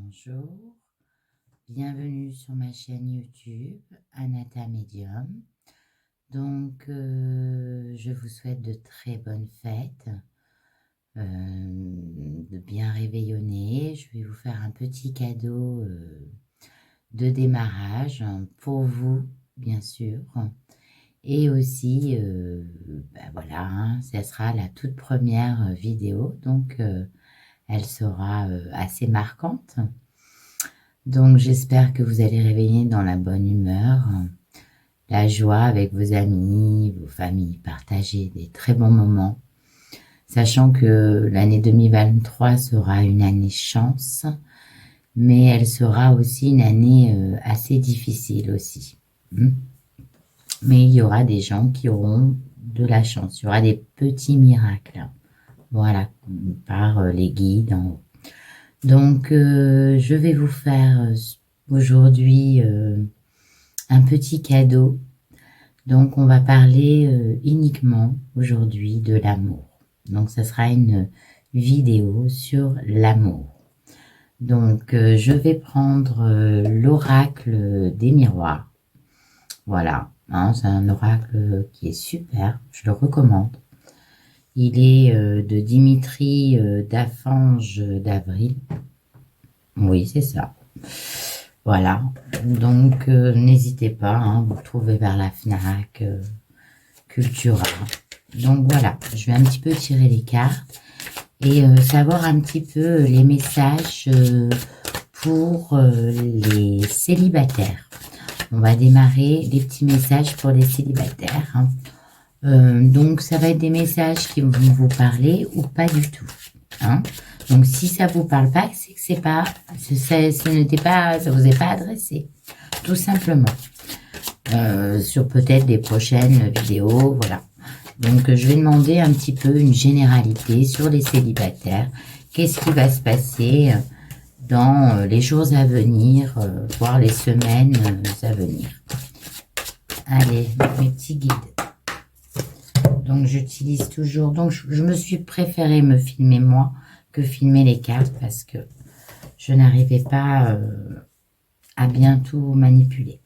Bonjour, bienvenue sur ma chaîne YouTube Anata Medium. Donc, je vous souhaite de très bonnes fêtes, de bien réveillonner. Je vais vous faire un petit cadeau de démarrage pour vous, bien sûr. Et aussi, voilà, hein, ça sera la toute première vidéo, donc elle sera assez marquante. Donc j'espère que vous allez réveiller dans la bonne humeur, la joie avec vos amis, vos familles, partager des très bons moments, sachant que l'année 2023 sera une année chance, mais elle sera aussi une année assez difficile aussi. Mais il y aura des gens qui auront de la chance, il y aura des petits miracles, voilà, par les guides en haut. Donc, je vais vous faire aujourd'hui un petit cadeau. Donc, on va parler uniquement aujourd'hui de l'amour. Donc, ça sera une vidéo sur l'amour. Donc, je vais prendre l'oracle des miroirs. Voilà, hein, c'est un oracle qui est super, je le recommande. Il est de Dimitri Dafange d'Avril. Oui, c'est ça. Voilà, donc n'hésitez pas, hein, vous le trouvez vers la FNAC, Cultura. Donc voilà, je vais un petit peu tirer les cartes et savoir un petit peu les messages pour les célibataires. On va démarrer les petits messages pour les célibataires. Hein. Donc ça va être des messages qui vont vous parler ou pas du tout. Hein. Donc si ça vous parle pas, c'est que c'est pas, ça vous est pas adressé, tout simplement. Sur peut-être des prochaines vidéos, voilà. Donc je vais demander un petit peu une généralité sur les célibataires. Qu'est-ce qui va se passer dans les jours à venir, voire les semaines à venir. Allez, mes petits guides. Donc j'utilise toujours, donc je me suis préféré me filmer moi que filmer les cartes parce que je n'arrivais pas à bien tout manipuler.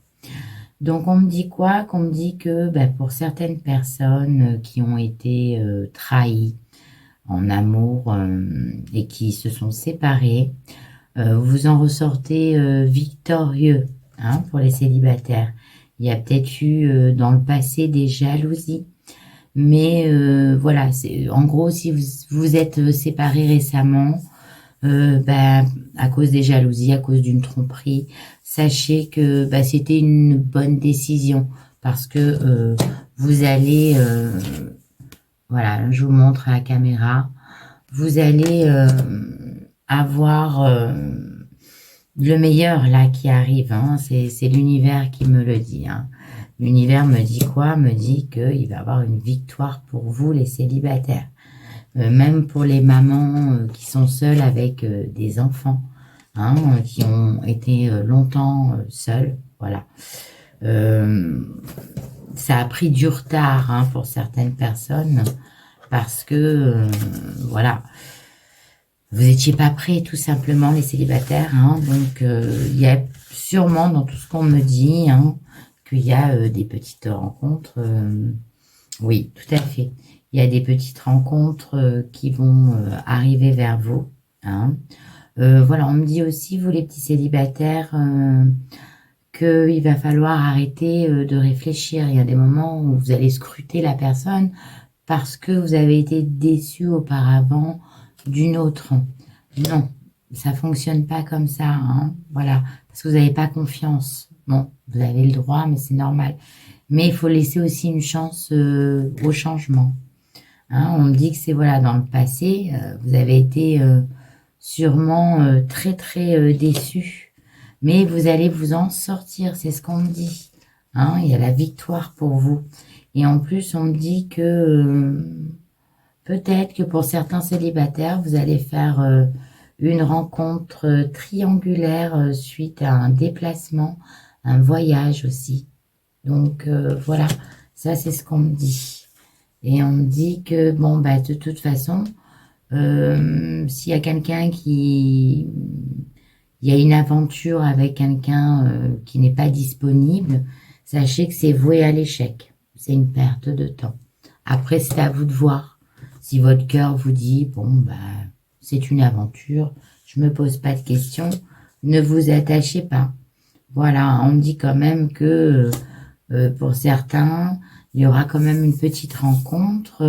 Donc on me dit quoi? Qu'on me dit que pour certaines personnes qui ont été trahies en amour et qui se sont séparées, vous en ressortez victorieux, hein, pour les célibataires. Il y a peut-être eu dans le passé des jalousies. Mais voilà, en gros, si vous êtes séparés récemment, à cause des jalousies, à cause d'une tromperie, sachez que c'était une bonne décision parce que vous allez, voilà, je vous montre à la caméra, vous allez avoir le meilleur là qui arrive, hein, c'est l'univers qui me le dit, hein. L'univers me dit quoi? Me dit qu'il va y avoir une victoire pour vous les célibataires. Même pour les mamans qui sont seules avec des enfants, hein, qui ont été longtemps seules, voilà. Ça a pris du retard, hein, pour certaines personnes parce que, voilà, vous n'étiez pas prêts tout simplement les célibataires, hein, donc il y a sûrement dans tout ce qu'on me dit, hein, qu'il y a des petites rencontres, oui, tout à fait. Il y a des petites rencontres qui vont arriver vers vous. Hein. Voilà, on me dit aussi, vous les petits célibataires, qu'il va falloir arrêter de réfléchir. Il y a des moments où vous allez scruter la personne parce que vous avez été déçu auparavant d'une autre. Non, ça fonctionne pas comme ça. Hein. Voilà, parce que vous n'avez pas confiance. Bon, vous avez le droit, mais c'est normal. Mais il faut laisser aussi une chance au changement. Hein, on me dit que c'est, voilà, dans le passé, vous avez été sûrement très très déçus, mais vous allez vous en sortir, c'est ce qu'on me dit. Hein, il y a la victoire pour vous. Et en plus, on me dit que peut-être que pour certains célibataires, vous allez faire une rencontre triangulaire suite à un déplacement, un voyage aussi. Donc voilà, ça c'est ce qu'on me dit. Et on me dit que, bon, de toute façon, s'il y a quelqu'un qui il y a une aventure avec quelqu'un qui n'est pas disponible, sachez que c'est voué à l'échec. C'est une perte de temps. Après, c'est à vous de voir. Si votre cœur vous dit, bon, bah, c'est une aventure, je me pose pas de questions, ne vous attachez pas. Voilà, on me dit quand même que pour certains, il y aura quand même une petite rencontre,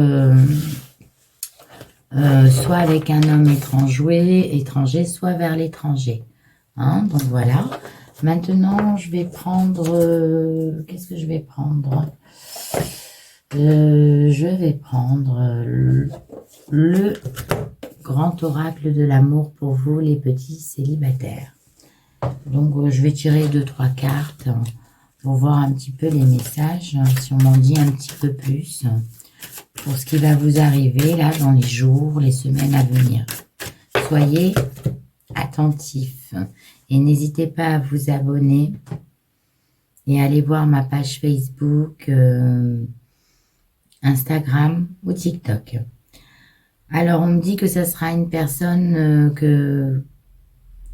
soit avec un homme étranger, soit vers l'étranger. Hein, donc voilà. Maintenant, je vais prendre... qu'est-ce que je vais prendre? Je vais prendre le grand oracle de l'amour pour vous, les petits célibataires. Donc, je vais tirer 2-3 cartes pour voir un petit peu les messages, si on m'en dit un petit peu plus, pour ce qui va vous arriver là dans les jours, les semaines à venir. Soyez attentifs et n'hésitez pas à vous abonner et à aller voir ma page Facebook, Instagram ou TikTok. Alors, on me dit que ça sera une personne que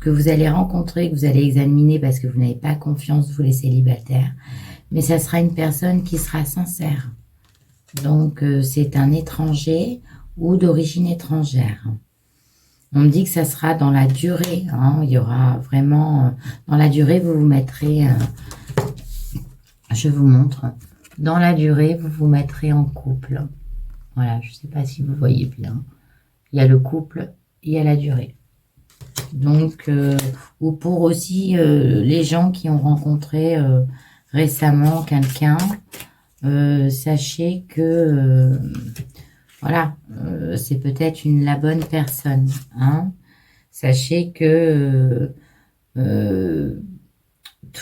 vous allez rencontrer, que vous allez examiner parce que vous n'avez pas confiance, vous les célibataires. Mais ça sera une personne qui sera sincère. Donc, c'est un étranger ou d'origine étrangère. On me dit que ça sera dans la durée. Hein, il y aura vraiment... dans la durée, vous vous mettrez... je vous montre. Dans la durée, vous vous mettrez en couple. Voilà, je ne sais pas si vous voyez bien. Il y a le couple, il y a la durée. Donc, ou pour aussi les gens qui ont rencontré récemment quelqu'un, sachez que, voilà, c'est peut-être la bonne personne. Hein. Sachez que tout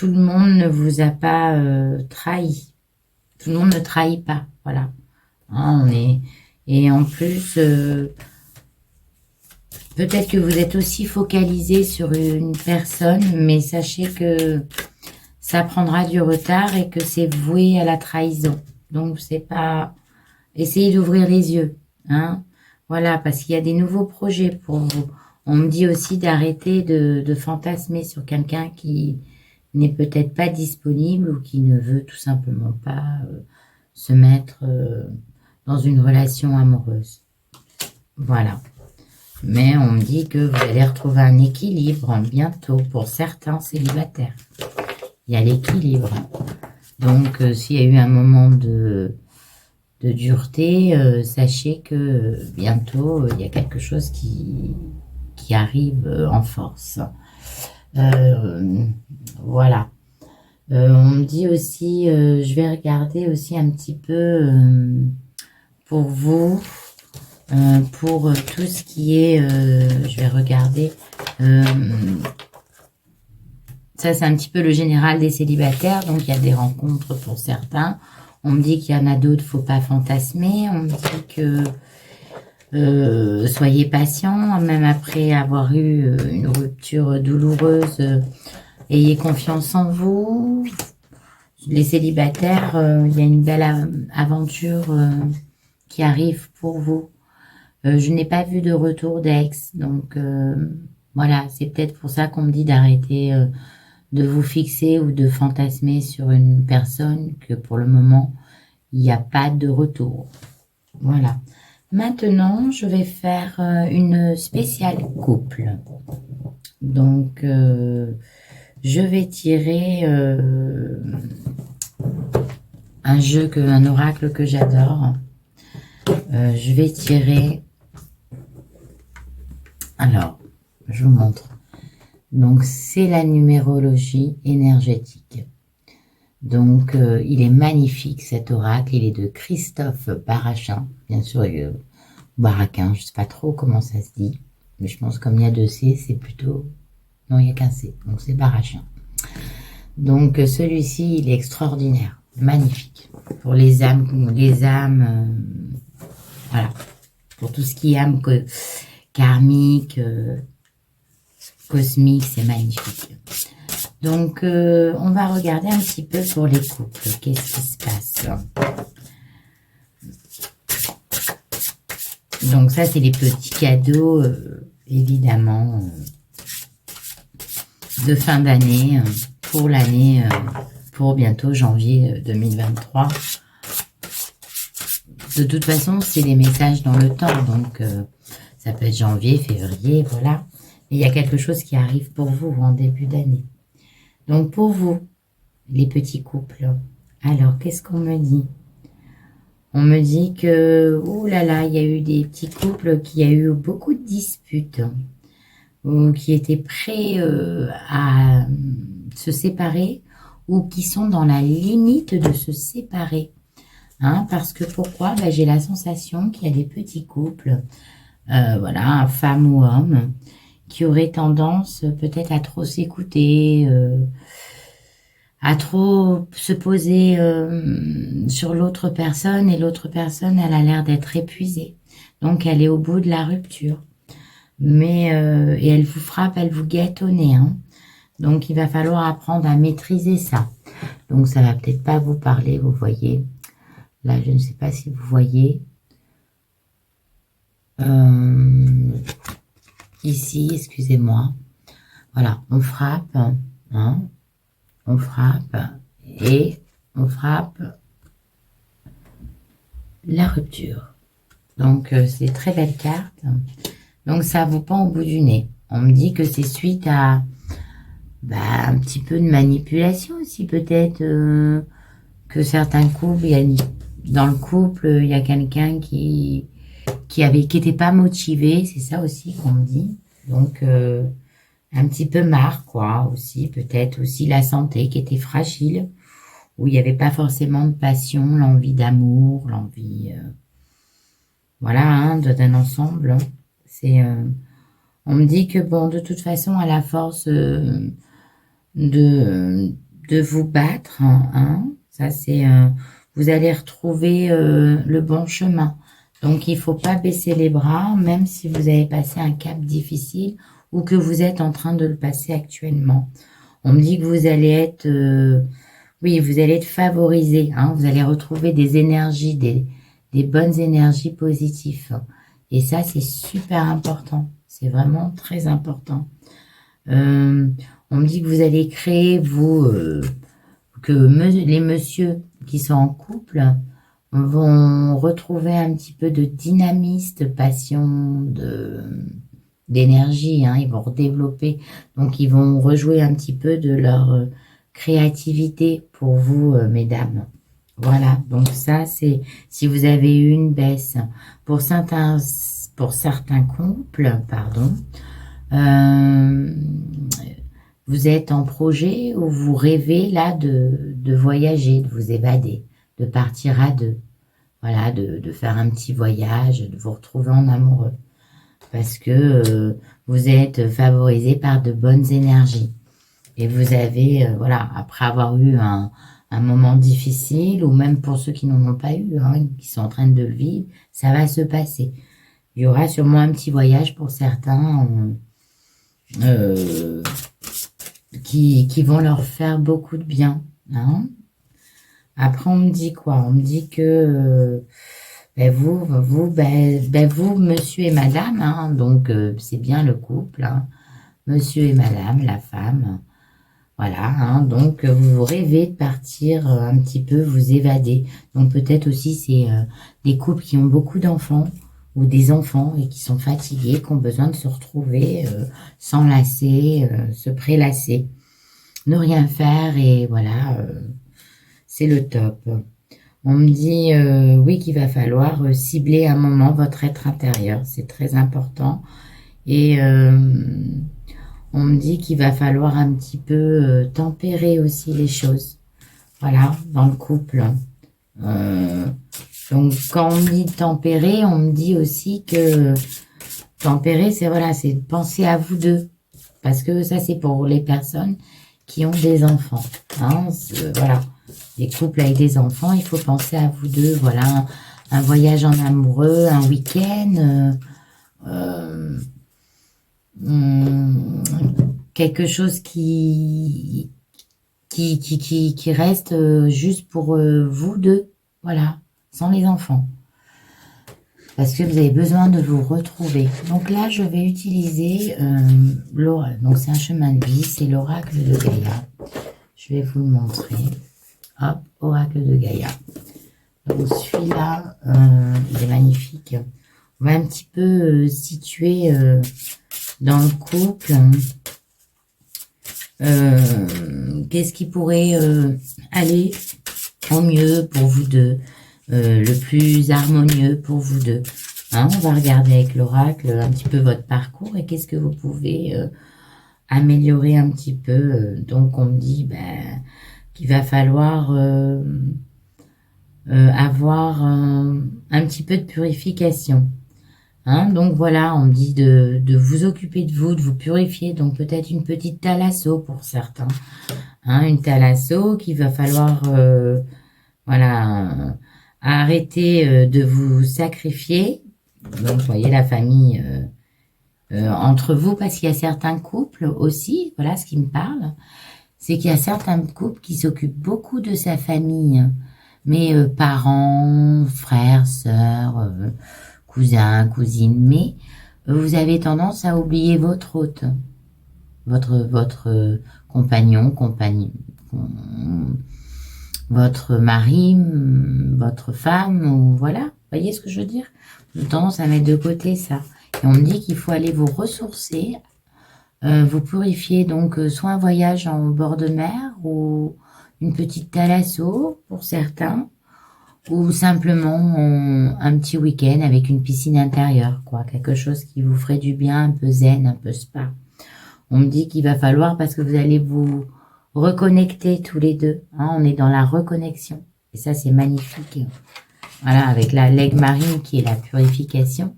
le monde ne vous a pas trahi. Tout le monde ne trahit pas, voilà. Hein, et en plus, peut-être que vous êtes aussi focalisé sur une personne, mais sachez que ça prendra du retard et que c'est voué à la trahison. Donc, c'est pas... Essayez d'ouvrir les yeux, hein. Voilà, parce qu'il y a des nouveaux projets pour vous. On me dit aussi d'arrêter de fantasmer sur quelqu'un qui n'est peut-être pas disponible ou qui ne veut tout simplement pas se mettre dans une relation amoureuse. Voilà. Mais on me dit que vous allez retrouver un équilibre bientôt pour certains célibataires. Il y a l'équilibre. Donc, s'il y a eu un moment de dureté, sachez que bientôt, il y a quelque chose qui arrive en force. Voilà. On me dit aussi, je vais regarder aussi un petit peu pour vous, pour tout ce qui est, je vais regarder, ça c'est un petit peu le général des célibataires, donc il y a des rencontres pour certains. On me dit qu'il y en a d'autres, faut pas fantasmer. On me dit que soyez patient, même après avoir eu une rupture douloureuse, ayez confiance en vous. Les célibataires, il y a une belle aventure qui arrive pour vous. Je n'ai pas vu de retour d'ex, donc voilà, c'est peut-être pour ça qu'on me dit d'arrêter de vous fixer ou de fantasmer sur une personne que pour le moment, il n'y a pas de retour. Voilà. Maintenant, je vais faire une spéciale couple. Donc, je vais tirer un oracle que j'adore. Je vais tirer... Alors, je vous montre. Donc, c'est la numérologie énergétique. Donc, il est magnifique cet oracle. Il est de Christophe Barachin. Bien sûr, Baraquin, je ne sais pas trop comment ça se dit. Mais je pense que comme il y a 2 C, c'est plutôt... Non, il n'y a qu'un C. Donc, c'est Barachin. Donc, celui-ci, il est extraordinaire. Magnifique. Pour les âmes, voilà. Pour tout ce qui est âme karmique, cosmique, c'est magnifique. Donc, on va regarder un petit peu pour les couples. Qu'est-ce qui se passe? Donc, ça, c'est les petits cadeaux, évidemment. de fin d'année pour l'année, pour bientôt janvier 2023. De toute façon, c'est des messages dans le temps, donc ça peut être janvier, février, voilà. Mais il y a quelque chose qui arrive pour vous en début d'année. Donc pour vous, les petits couples, alors qu'est-ce qu'on me dit? On me dit que, oh là là, il y a eu des petits couples qui a eu beaucoup de disputes, ou qui étaient prêts à se séparer, ou qui sont dans la limite de se séparer. Hein, parce que pourquoi? Ben, j'ai la sensation qu'il y a des petits couples, voilà, femme ou homme, qui auraient tendance peut-être à trop s'écouter, à trop se poser sur l'autre personne, et l'autre personne, elle a l'air d'être épuisée. Donc, elle est au bout de la rupture. Mais, et elle vous frappe, elle vous guette au nez. Hein. Donc, il va falloir apprendre à maîtriser ça. Donc, ça va peut-être pas vous parler, vous voyez. Là, je ne sais pas si vous voyez. Ici, excusez-moi. Voilà, on frappe. Hein, on frappe. Et on frappe la rupture. Donc, c'est très belle carte. Donc, ça vous pend au bout du nez. On me dit que c'est suite à un petit peu de manipulation aussi, peut-être. Que certains couples, dans le couple, il y a quelqu'un qui était pas motivé, c'est ça aussi qu'on me dit. Donc, un petit peu marre, quoi, aussi, peut-être aussi la santé qui était fragile, où il n'y avait pas forcément de passion, l'envie d'amour, l'envie, voilà, hein, d'un ensemble. Hein. C'est, on me dit que, bon, de toute façon, à la force de vous battre, hein, ça c'est, vous allez retrouver le bon chemin. Donc, il ne faut pas baisser les bras, même si vous avez passé un cap difficile ou que vous êtes en train de le passer actuellement. On me dit que vous allez être, oui, vous allez être favorisé. Hein, vous allez retrouver des énergies, des bonnes énergies positives. Et ça, c'est super important. C'est vraiment très important. On me dit que vous allez créer, vous, que les messieurs qui sont en couple vont retrouver un petit peu de dynamisme, de passion, d'énergie. Hein, ils vont redévelopper, donc ils vont rejouer un petit peu de leur créativité pour vous, mesdames. Voilà, donc ça, c'est si vous avez eu une baisse. Pour certains couples, pardon, vous êtes en projet ou vous rêvez là de voyager, de vous évader, de partir à deux. Voilà, de faire un petit voyage, de vous retrouver en amoureux. Parce que vous êtes favorisé par de bonnes énergies. Et vous avez, voilà, après avoir eu un moment difficile, ou même pour ceux qui n'en ont pas eu, hein, qui sont en train de le vivre, ça va se passer. Il y aura sûrement un petit voyage pour certains qui vont leur faire beaucoup de bien. Hein. Après, on me dit quoi? On me dit que vous, monsieur et madame, hein, donc c'est bien le couple, hein, monsieur et madame, la femme. Voilà, hein, donc vous rêvez de partir un petit peu, vous évader. Donc peut-être aussi c'est des couples qui ont beaucoup d'enfants ou des enfants et qui sont fatigués, qui ont besoin de se retrouver, s'enlacer, se prélasser, ne rien faire et voilà, c'est le top. On me dit, oui, qu'il va falloir cibler un moment votre être intérieur, c'est très important. Et on me dit qu'il va falloir un petit peu tempérer aussi les choses. Voilà, dans le couple. Donc, quand on me dit tempérer, on me dit aussi que tempérer, c'est voilà, c'est penser à vous deux. Parce que ça, c'est pour les personnes qui ont des enfants. Hein, voilà, les couples avec des enfants, il faut penser à vous deux. Voilà, un voyage en amoureux, un week-end, quelque chose qui reste juste pour vous deux, voilà, sans les enfants. parce que vous avez besoin de vous retrouver. Donc là, je vais utiliser l'oracle. Donc c'est un chemin de vie, c'est l'oracle de Gaïa. Je vais vous le montrer. Hop, oracle de Gaïa. Donc celui-là, il est magnifique. On va un petit peu situer dans le couple. Qu'est-ce qui pourrait aller au mieux pour vous deux, le plus harmonieux pour vous deux. Hein, on va regarder avec l'oracle un petit peu votre parcours et qu'est-ce que vous pouvez améliorer un petit peu. Donc on me dit qu'il va falloir avoir un petit peu de purification. Hein, donc voilà, on me dit de vous occuper de vous, de vous purifier. Donc peut-être une petite thalasso pour certains. Hein, une thalasso qu'il va falloir voilà, arrêter de vous sacrifier. Donc vous voyez la famille entre vous, parce qu'il y a certains couples aussi, voilà ce qui me parle, c'est qu'il y a certains couples qui s'occupent beaucoup de sa famille, mais parents, frères, sœurs, cousins, cousines, mais vous avez tendance à oublier votre hôte, votre compagnon, votre mari, votre femme, ou voilà, vous voyez ce que je veux dire? J'ai tendance à mettre de côté ça. Et on me dit qu'il faut aller vous ressourcer, vous purifier, donc soit un voyage en bord de mer, ou une petite thalasso pour certains, ou simplement un petit week-end avec une piscine intérieure, quoi, quelque chose qui vous ferait du bien, un peu zen, un peu spa. On me dit qu'il va falloir, parce que vous allez vous reconnecter tous les deux, hein, on est dans la reconnexion, et ça c'est magnifique, voilà, avec la leg marine qui est la purification.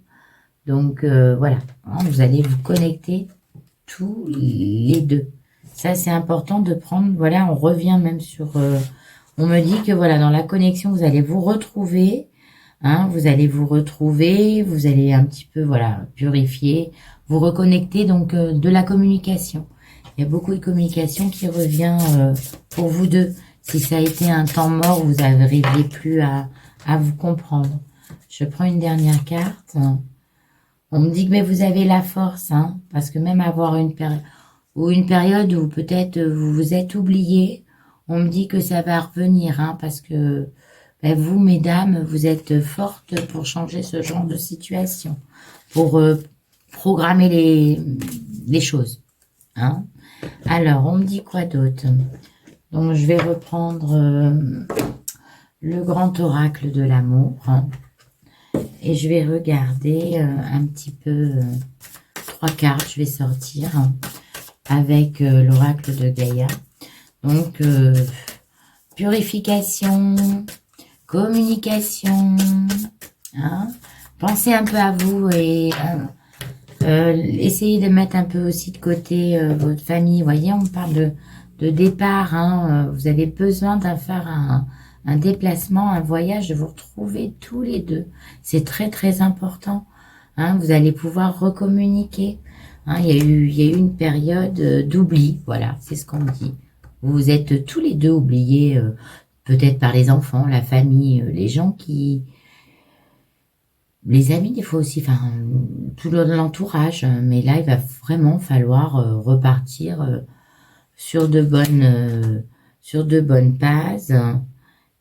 Donc voilà, hein, vous allez vous connecter tous les deux. Ça c'est important de prendre, voilà, on revient même sur... on me dit que voilà, dans la connexion, vous allez vous retrouver, hein, vous allez vous retrouver, vous allez un petit peu, voilà, purifier, vous reconnecter, donc de la communication. Il y a beaucoup de communication qui revient pour vous deux. Si ça a été un temps mort, vous n'arriviez plus à vous comprendre. Je prends une dernière carte. On me dit que mais vous avez la force, hein, parce que même avoir une période où peut-être vous vous êtes oublié, on me dit que ça va revenir, hein, parce que vous, mesdames, vous êtes fortes pour changer ce genre de situation, pour programmer les choses. Hein. Alors, on me dit quoi d'autre? Donc, je vais reprendre le grand oracle de l'amour, hein, et je vais regarder un petit peu 3 cartes, je vais sortir avec l'oracle de Gaïa. Donc, purification, communication, hein. Pensez un peu à vous et essayez de mettre un peu aussi de côté votre famille. Vous voyez, on parle de départ, hein. Vous avez besoin de faire un déplacement, un voyage, de vous retrouver tous les deux. C'est très très important, hein. Vous allez pouvoir recommuniquer. Hein. Il y a eu une période d'oubli, voilà, c'est ce qu'on me dit. Vous êtes tous les deux oubliés, peut-être par les enfants, la famille, les gens qui... Les amis, des fois aussi, enfin, tout l'entourage. Mais là, il va vraiment falloir repartir sur de bonnes bases.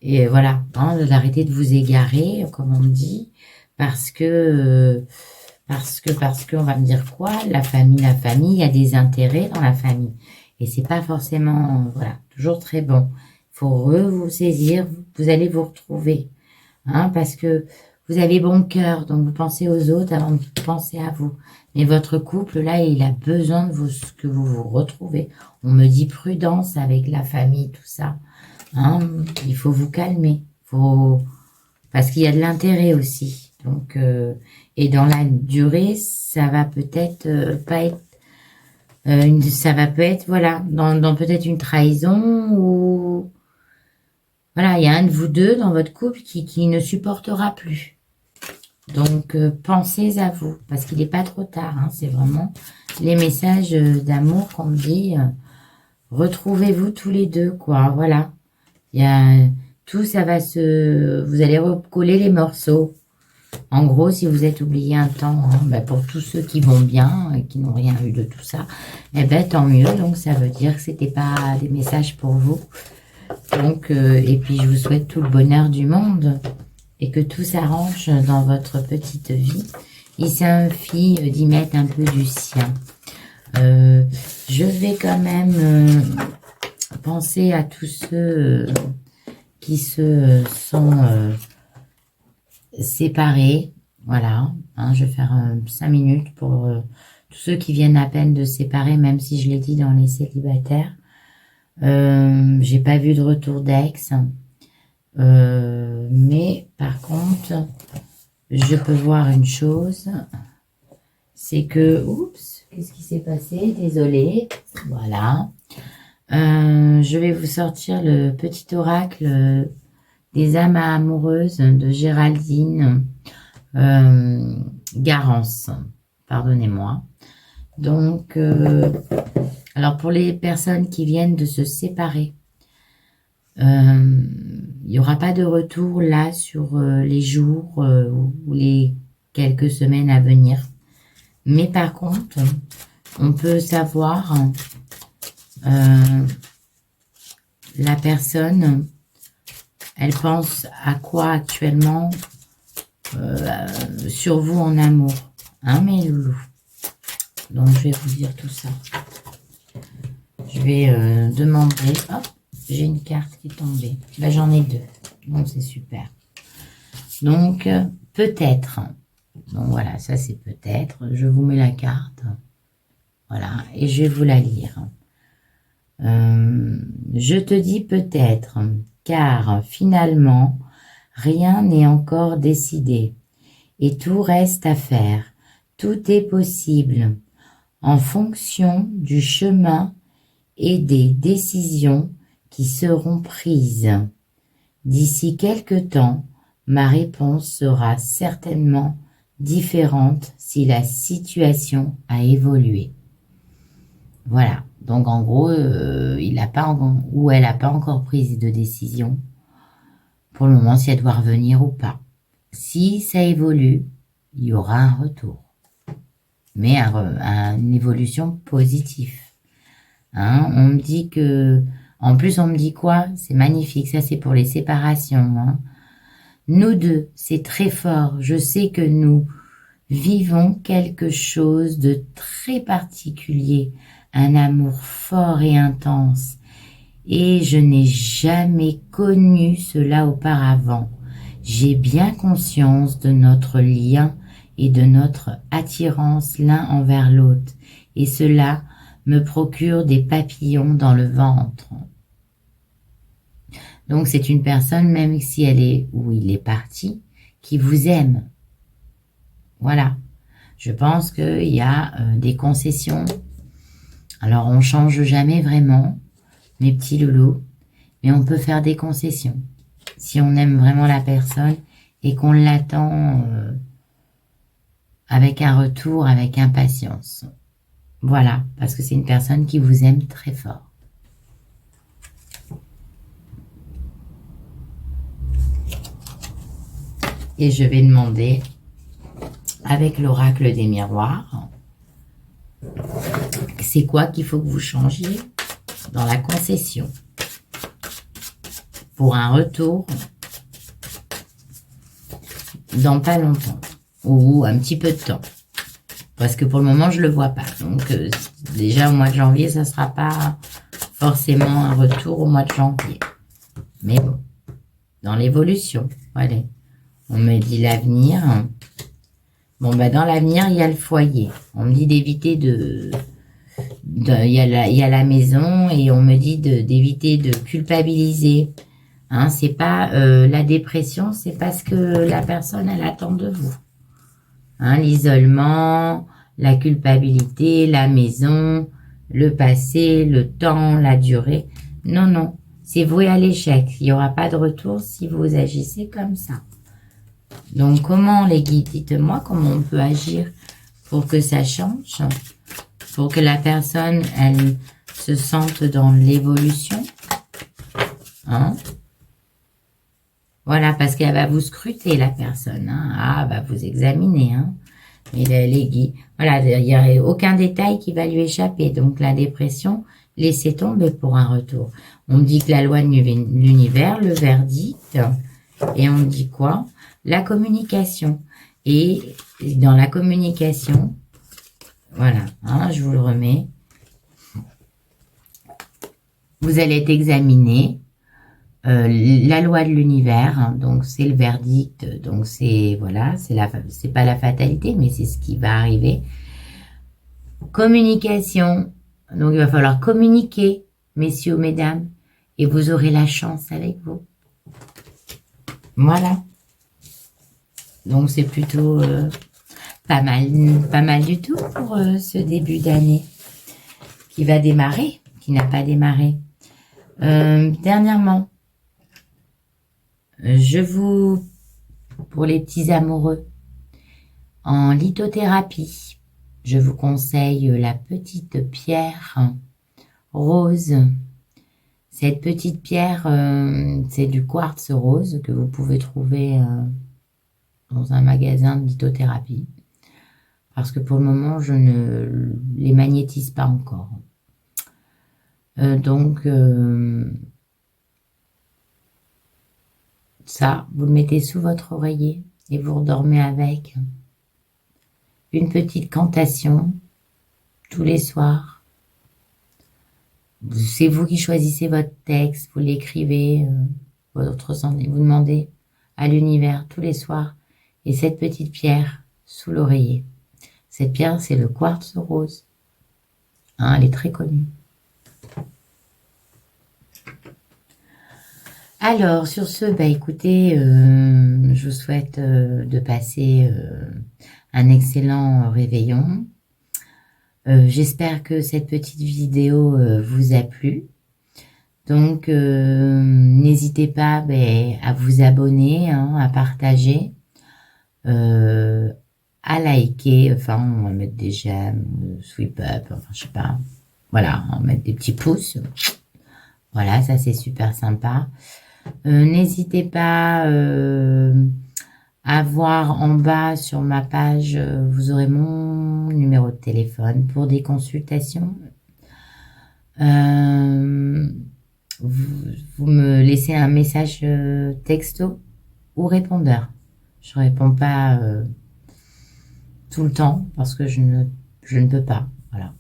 Et voilà, hein, d'arrêter de vous égarer, comme on me dit, parce que on va me dire quoi, la famille, il y a des intérêts dans la famille. Et c'est pas forcément, voilà, toujours très bon. Il faut vous saisir, vous allez vous retrouver. Hein, parce que vous avez bon cœur, donc vous pensez aux autres avant de penser à vous. Mais votre couple, là, il a besoin de vous, que vous vous retrouvez. On me dit prudence avec la famille, tout ça. Hein, il faut vous calmer. Parce qu'il y a de l'intérêt aussi. Donc, et dans la durée, ça va peut-être pas être ça va peut-être, voilà, dans peut-être une trahison ou... Voilà, il y a un de vous deux dans votre couple qui ne supportera plus. Donc, pensez à vous, parce qu'il n'est pas trop tard. Hein, c'est vraiment les messages d'amour qu'on me dit. Retrouvez-vous tous les deux, quoi. Voilà. Il y a tout, ça va se... Vous allez recoller les morceaux. En gros, si vous êtes oublié un temps, hein, ben pour tous ceux qui vont bien et qui n'ont rien eu de tout ça, eh ben tant mieux. Donc ça veut dire que c'était pas des messages pour vous. Donc, et puis je vous souhaite tout le bonheur du monde et que tout s'arrange dans votre petite vie. Il suffit d'y mettre un peu du sien. Je vais quand même penser à tous ceux qui se sont séparés. Voilà, hein, je vais faire 5 minutes pour tous ceux qui viennent à peine de se séparer, même si je l'ai dit dans les célibataires. J'ai pas vu de retour d'ex. Mais par contre, je peux voir une chose. C'est que... Oups, qu'est-ce qui s'est passé? Désolée. Voilà. Je vais vous sortir le petit oracle des âmes amoureuses de Géraldine Garance. Pardonnez-moi. Donc, alors pour les personnes qui viennent de se séparer, il n'y aura pas de retour là sur les jours ou les quelques semaines à venir. Mais par contre, on peut savoir la personne, elle pense à quoi actuellement sur vous en amour. Hein, mes loulous? Donc, je vais vous dire tout ça. Je vais demander... Hop, j'ai une carte qui est tombée. Ben, j'en ai 2. Donc, c'est super. Donc, peut-être. Donc, voilà, ça, c'est peut-être. Je vous mets la carte. Voilà, et je vais vous la lire. Je te dis peut-être, car finalement, rien n'est encore décidé. Et tout reste à faire. Tout est possible en fonction du chemin et des décisions qui seront prises. D'ici quelque temps, ma réponse sera certainement différente si la situation a évolué. Voilà. Donc, en gros, il n'a pas ou elle n'a pas encore pris de décision pour le moment si elle doit revenir ou pas. Si ça évolue, il y aura un retour. Mais une évolution positive. Hein, on me dit que... En plus, on me dit quoi? C'est magnifique. Ça, c'est pour les séparations. Hein. Nous deux, c'est très fort. Je sais que nous vivons quelque chose de très particulier. Un amour fort et intense. Et je n'ai jamais connu cela auparavant. J'ai bien conscience de notre lien et de notre attirance l'un envers l'autre. Et cela me procure des papillons dans le ventre. Donc c'est une personne, même si elle est où il est parti, qui vous aime. Voilà. Je pense qu'il y a des concessions. Alors on change jamais vraiment, mes petits loulous, mais on peut faire des concessions. Si on aime vraiment la personne et qu'on l'attend avec un retour, avec impatience. Voilà, parce que c'est une personne qui vous aime très fort. Et je vais demander, avec l'oracle des miroirs, c'est quoi qu'il faut que vous changiez dans la concession pour un retour dans pas longtemps ou un petit peu de temps. Parce que pour le moment, je le vois pas. Donc, déjà, au mois de janvier, ça sera pas forcément un retour au mois de janvier. Mais bon, dans l'évolution, allez. On me dit l'avenir. Bon, ben, dans l'avenir, il y a le foyer. On me dit d'éviter il y a la maison et on me dit d'éviter de culpabiliser. Hein, c'est pas la dépression, c'est parce que la personne, elle attend de vous. Hein, l'isolement, la culpabilité, la maison, le passé, le temps, la durée. Non, non, c'est voué à l'échec. Il n'y aura pas de retour si vous agissez comme ça. Donc, comment les guides, dites-moi comment on peut agir pour que ça change, pour que la personne, elle se sente dans l'évolution. Hein? Voilà, parce qu'elle va vous scruter, la personne. Hein. Ah, elle va vous examiner. Hein. Et les guides, voilà, il n'y a aucun détail qui va lui échapper. Donc, la dépression, laissez tomber pour un retour. On me dit que la loi de l'univers, le verdict, et on me dit quoi? La communication. Et dans la communication, voilà, hein, je vous le remets. Vous allez être examiné. La loi de l'univers, hein, donc c'est le verdict, donc c'est voilà, c'est pas la fatalité, mais c'est ce qui va arriver. Communication, donc il va falloir communiquer, messieurs, mesdames, et vous aurez la chance avec vous. Voilà. Donc c'est plutôt pas mal du tout pour ce début d'année qui va démarrer, qui n'a pas démarré. Dernièrement, pour les petits amoureux, en lithothérapie, je vous conseille la petite pierre rose. Cette petite pierre, c'est du quartz rose que vous pouvez trouver dans un magasin de lithothérapie. Parce que pour le moment, je ne les magnétise pas encore. Donc, ça, vous le mettez sous votre oreiller et vous redormez avec. Une petite cantation tous les soirs. C'est vous qui choisissez votre texte, vous l'écrivez, vous demandez à l'univers tous les soirs. Et cette petite pierre sous l'oreiller. Cette pierre, c'est le quartz rose. Hein, elle est très connue. Alors, sur ce, bah, écoutez, je vous souhaite de passer un excellent réveillon. J'espère que cette petite vidéo vous a plu. Donc, n'hésitez pas à vous abonner, hein, à partager, à liker. Enfin, on va mettre des j'aime, sweep up, enfin, je sais pas. Voilà, on va mettre des petits pouces. Voilà, ça c'est super sympa. N'hésitez pas à voir en bas sur ma page, vous aurez mon numéro de téléphone pour des consultations. Vous me laissez un message texto ou répondeur. Je ne réponds pas tout le temps parce que je ne peux pas. Voilà.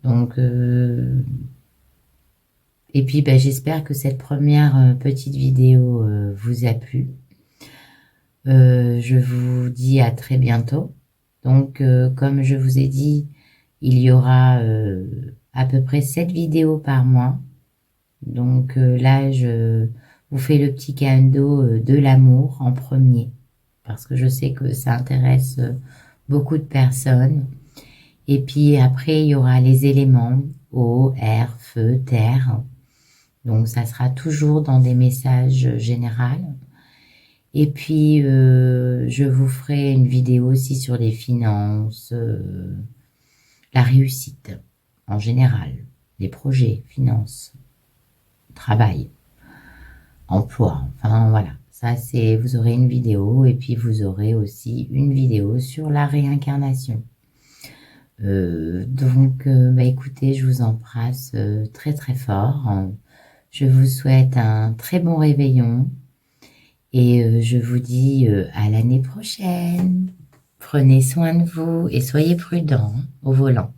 Donc, et puis, j'espère que cette première petite vidéo vous a plu. Je vous dis à très bientôt. Donc, comme je vous ai dit, il y aura à peu près 7 vidéos par mois. Donc là, je vous fais le petit cadeau de l'amour en premier. Parce que je sais que ça intéresse beaucoup de personnes. Et puis après, il y aura les éléments, eau, air, feu, terre. Donc, ça sera toujours dans des messages généraux. Et puis, je vous ferai une vidéo aussi sur les finances, la réussite en général, les projets, finances, travail, emploi. Enfin, voilà. Ça, vous aurez une vidéo et puis vous aurez aussi une vidéo sur la réincarnation. Donc, écoutez, je vous embrasse très très fort. Je vous souhaite un très bon réveillon et je vous dis à l'année prochaine. Prenez soin de vous et soyez prudents au volant.